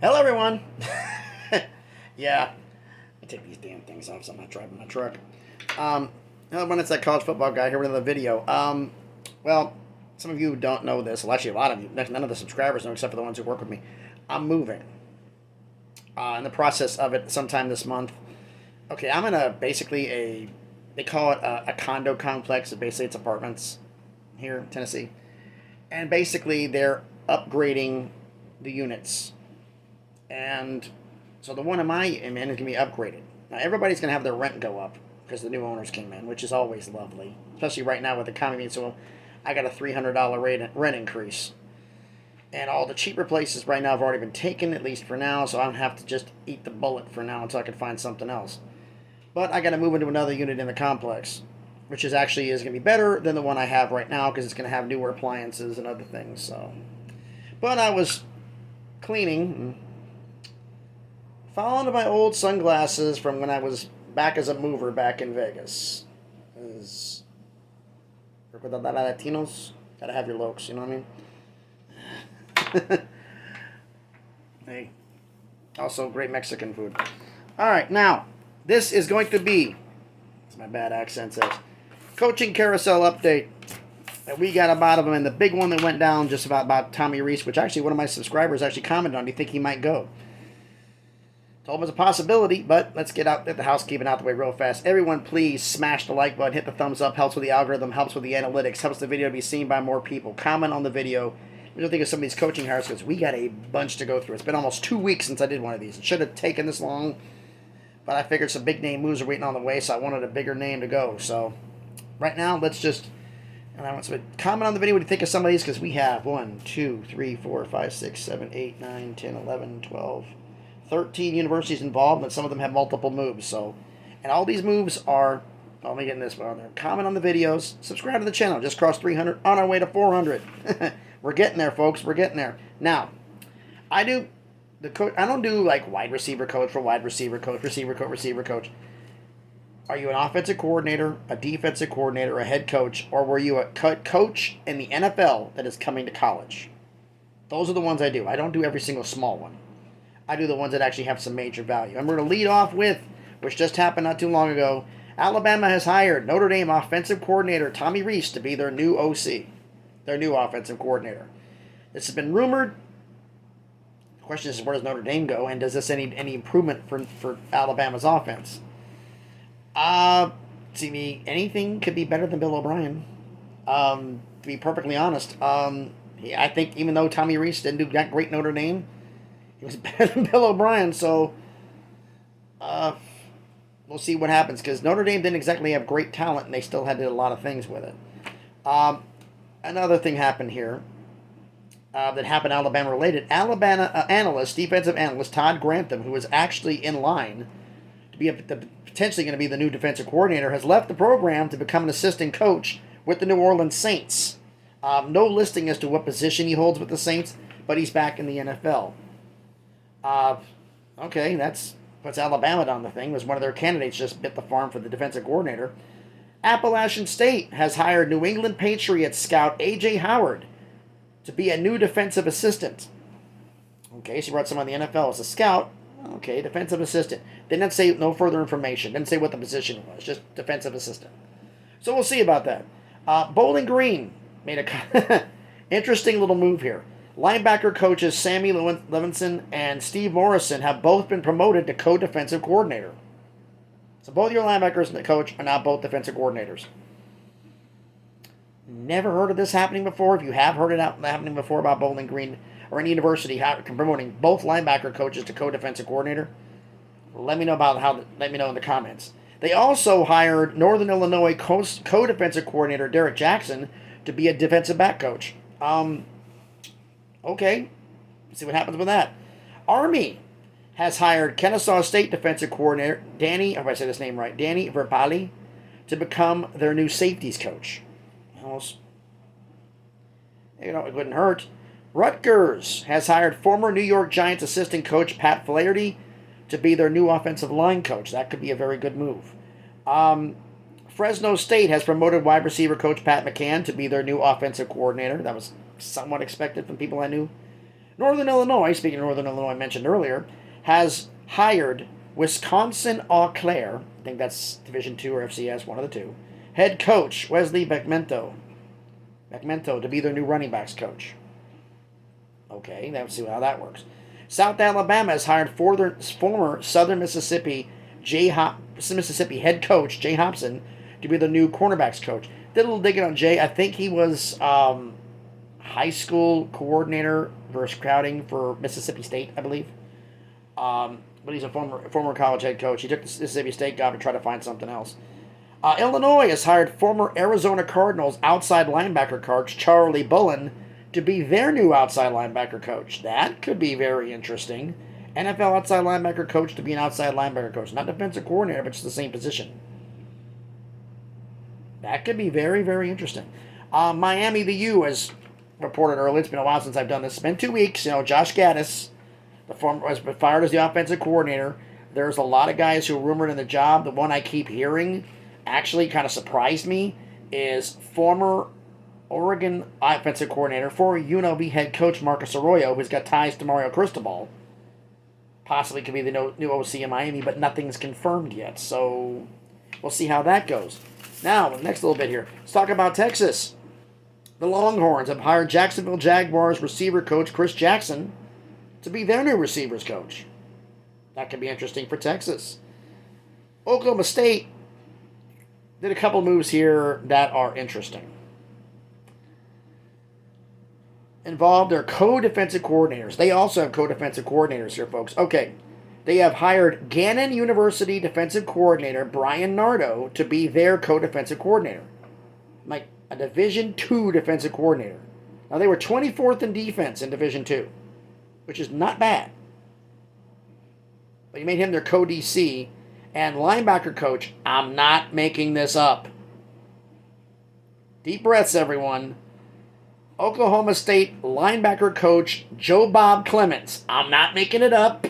Hello, everyone. Yeah, I take these damn things off so I'm not driving my truck. Um, when it's that college football guy here with another video. Well, some of you don't know this. Well, actually, a lot of you. None of the subscribers know, except for the ones who work with me. I'm moving. In the process of it, sometime this month. Okay, I'm in a basically a. They call it a condo complex. Basically, it's apartments here in Tennessee, and basically they're upgrading the units. And so the one I'm in is going to be upgraded. Now everybody's going to have their rent go up because the new owners came in, which is always lovely, especially right now with the economy. So I got a $300 rent increase, and all the cheaper places right now have already been taken, at least for now. So I don't have to just eat the bullet for now until I can find something else. But I got to move into another unit in the complex, which is going to be better than the one I have right now because it's going to have newer appliances and other things. So, but I was cleaning, following my old sunglasses from when I was back as a mover back in Vegas. Is work with a lot of Latinos. Gotta have your looks, you know what I mean? Hey, also great Mexican food. All right, now this is going to be, as my bad accent says, coaching carousel update. And we got about of them, and the big one that went down just about Tommy Rees, which actually one of my subscribers actually commented on. Do you think he might go? Told him it's a possibility, but let's get the housekeeping out the way real fast. Everyone, please smash the like button, hit the thumbs up. Helps with the algorithm, helps with the analytics, helps the video to be seen by more people. Comment on the video. What do you think of some of these coaching hires? Because we got a bunch to go through. It's been almost 2 weeks since I did one of these. It should have taken this long, but I figured some big name moves are waiting on the way, so I wanted a bigger name to go. So right now, let's just. And I want some comment on the video. What do you think of some of these? Because we have 1, 2, 3, 4, 5, 6, 7, 8, 9, 10, 11, 12. 13 universities involved, and some of them have multiple moves. So, and all these moves are. Oh, let me get in this one on there. Comment on the videos. Subscribe to the channel. Just crossed 300 on our way to 400. We're getting there, folks. We're getting there. Now, I do the coach. I don't do like wide receiver coach for wide receiver coach, receiver coach, receiver coach. Are you an offensive coordinator, a defensive coordinator, a head coach, or were you a coach in the NFL that is coming to college? Those are the ones I do. I don't do every single small one. I do the ones that actually have some major value. And we're going to lead off with, which just happened not too long ago, Alabama has hired Notre Dame offensive coordinator Tommy Rees to be their new OC, their new offensive coordinator. This has been rumored. The question is, where does Notre Dame go, and does this any improvement for Alabama's offense? See me, anything could be better than Bill O'Brien. To be perfectly honest, I think even though Tommy Rees didn't do that great Notre Dame, he was better than Bill O'Brien, so we'll see what happens. Because Notre Dame didn't exactly have great talent, and they still had to do a lot of things with it. Another thing happened here that happened Alabama related. Alabama defensive analyst Todd Grantham, who was actually in line to be potentially going to be the new defensive coordinator, has left the program to become an assistant coach with the New Orleans Saints. No listing as to what position he holds with the Saints, but he's back in the NFL. Okay, that's puts Alabama on the thing. Was one of their candidates just bit the farm for the defensive coordinator. Appalachian State has hired New England Patriots scout A.J. Howard to be a new defensive assistant. Okay, so he brought someone in the NFL as a scout. Okay, defensive assistant. They didn't say no further information. Didn't say what the position was. Just defensive assistant. So we'll see about that. Bowling Green made a interesting little move here. Linebacker coaches Sammy Levinson and Steve Morrison have both been promoted to co-defensive coordinator. So both your linebackers and the coach are now both defensive coordinators. Never heard of this happening before. If you have heard it happening before about Bowling Green or any university promoting both linebacker coaches to co-defensive coordinator, let me know let me know in the comments. They also hired Northern Illinois co-defensive coordinator Derek Jackson to be a defensive back coach. Okay, let's see what happens with that. Army has hired Kennesaw State defensive coordinator Danny, I hope I say this name right, Danny Verbali, to become their new safeties coach. Almost, it wouldn't hurt. Rutgers has hired former New York Giants assistant coach Pat Flaherty to be their new offensive line coach. That could be a very good move. Fresno State has promoted wide receiver coach Pat McCann to be their new offensive coordinator. That was somewhat expected from people I knew. Northern Illinois, speaking of Northern Illinois, I mentioned earlier, has hired Wisconsin Eau Claire, I think that's Division II or FCS, one of the two, head coach Wesley Beckmento to be their new running backs coach. Okay, let's see how that works. South Alabama has hired former Southern Mississippi Mississippi head coach Jay Hobson to be the new cornerbacks coach. Did a little digging on Jay. I think he was high school coordinator versus scouting for Mississippi State, I believe. But he's a former college head coach. He took the Mississippi State job to try to find something else. Illinois has hired former Arizona Cardinals outside linebacker coach Charlie Bullen to be their new outside linebacker coach. That could be very interesting. NFL outside linebacker coach to be an outside linebacker coach. Not defensive coordinator, but it's the same position. That could be very, very interesting. Miami, the U, as reported earlier, it's been a while since I've done this. It's been 2 weeks. Josh Gaddis was fired as the offensive coordinator. There's a lot of guys who are rumored in the job. The one I keep hearing actually kind of surprised me is former Oregon offensive coordinator, former UNLV head coach Marcus Arroyo, who's got ties to Mario Cristobal. Possibly could be the new OC in Miami, but nothing's confirmed yet. So we'll see how that goes. Now, next little bit here. Let's talk about Texas. The Longhorns have hired Jacksonville Jaguars receiver coach Chris Jackson to be their new receivers coach. That could be interesting for Texas. Oklahoma State did a couple moves here that are interesting. Involved their co-defensive coordinators. They also have co-defensive coordinators here, folks. Okay, they have hired Gannon University defensive coordinator Brian Nardo to be their co-defensive coordinator. Like a Division II defensive coordinator. Now, they were 24th in defense in Division II, which is not bad. But you made him their co-DC and linebacker coach. I'm not making this up. Deep breaths, everyone. Oklahoma State linebacker coach Joe Bob Clements. I'm not making it up.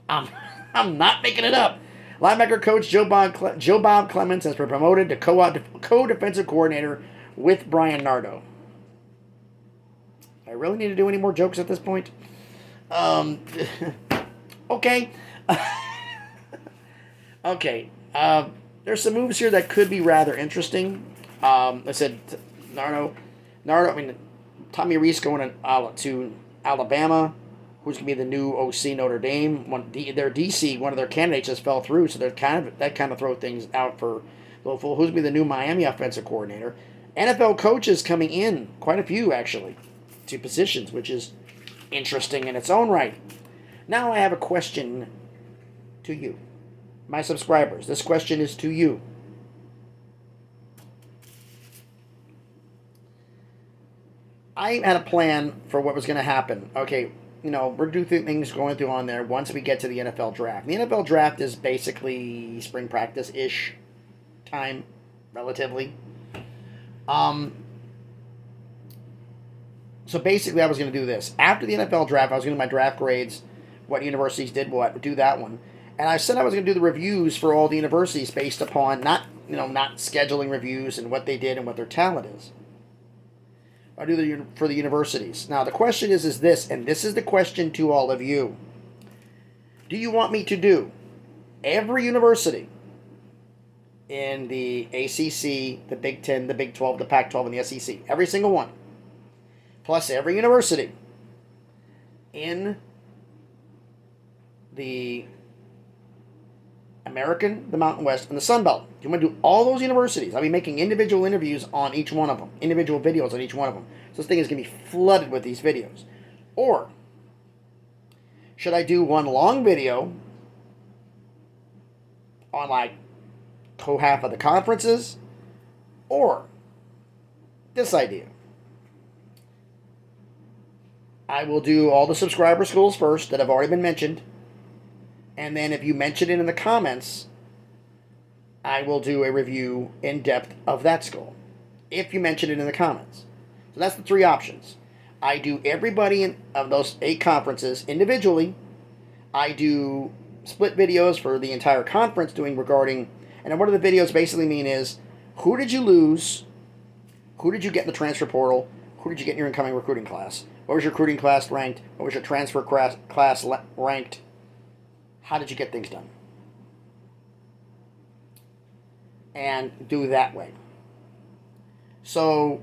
I'm not making it up. Linebacker coach Joe Bob Clements has been promoted to co-defensive coordinator with Brian Nardo. I really need to do any more jokes at this point? Okay. Okay. There's some moves here that could be rather interesting. I said Nardo. Tommy Rees going to Alabama, who's going to be the new OC Notre Dame. Their DC, one of their candidates just fell through, so that kind of throw things out for who's going to be the new Miami offensive coordinator. NFL coaches coming in, quite a few actually, to positions, which is interesting in its own right. Now I have a question to you, my subscribers. This question is to you. I had a plan for what was going to happen. Okay, we're doing things going through on there once we get to the NFL draft. The NFL draft is basically spring practice-ish time, relatively. So basically I was going to do this. After the NFL draft, I was going to do my draft grades, what universities did what, do that one. And I said I was going to do the reviews for all the universities based upon not scheduling reviews and what they did and what their talent is. I do for the universities. Now, the question is this, and this is the question to all of you. Do you want me to do every university in the ACC, the Big 10, the Big 12, the Pac-12, and the SEC? Every single one. Plus every university in the American, the Mountain West, and the Sun Belt. You want to do all those universities. I'll be making individual interviews on each one of them. Individual videos on each one of them. So this thing is going to be flooded with these videos. Or, should I do one long video on half of the conferences? Or, this idea. I will do all the subscriber schools first that have already been mentioned. And then if you mention it in the comments, I will do a review in depth of that school. If you mention it in the comments. So that's the three options. I do everybody of those 8 conferences individually. I do split videos for the entire conference regarding, and what do the videos basically mean is, who did you lose? Who did you get in the transfer portal? Who did you get in your incoming recruiting class? What was your recruiting class ranked? What was your transfer class ranked? How did you get things done? And do that way. So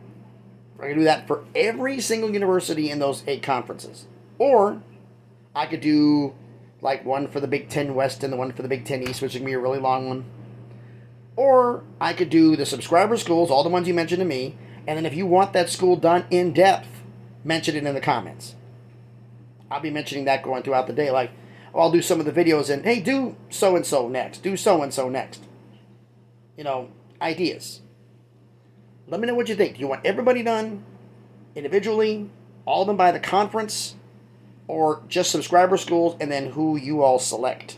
I can do that for every single university in those 8 conferences. Or I could do like one for the Big Ten West and the one for the Big Ten East, which is going to be a really long one. Or I could do the subscriber schools, all the ones you mentioned to me, and then if you want that school done in depth, mention it in the comments. I'll be mentioning that going throughout the day. Like, I'll do some of the videos and, hey, do so-and-so next. Do so-and-so next. You know, ideas. Let me know what you think. Do you want everybody done individually, all of them by the conference, or just subscriber schools and then who you all select?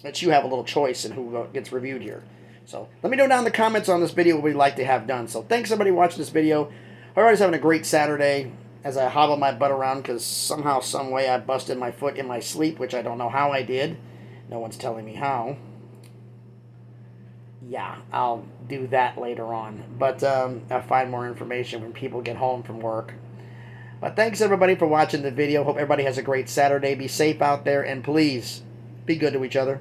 That you have a little choice in who gets reviewed here. So let me know down in the comments on this video what you'd like to have done. So thanks everybody watching this video. Hope everybody's having a great Saturday as I hobble my butt around because somehow, some way I busted my foot in my sleep, which I don't know how I did. No one's telling me how. Yeah, I'll do that later on. But I'll find more information when people get home from work. But thanks everybody for watching the video. Hope everybody has a great Saturday. Be safe out there and please be good to each other.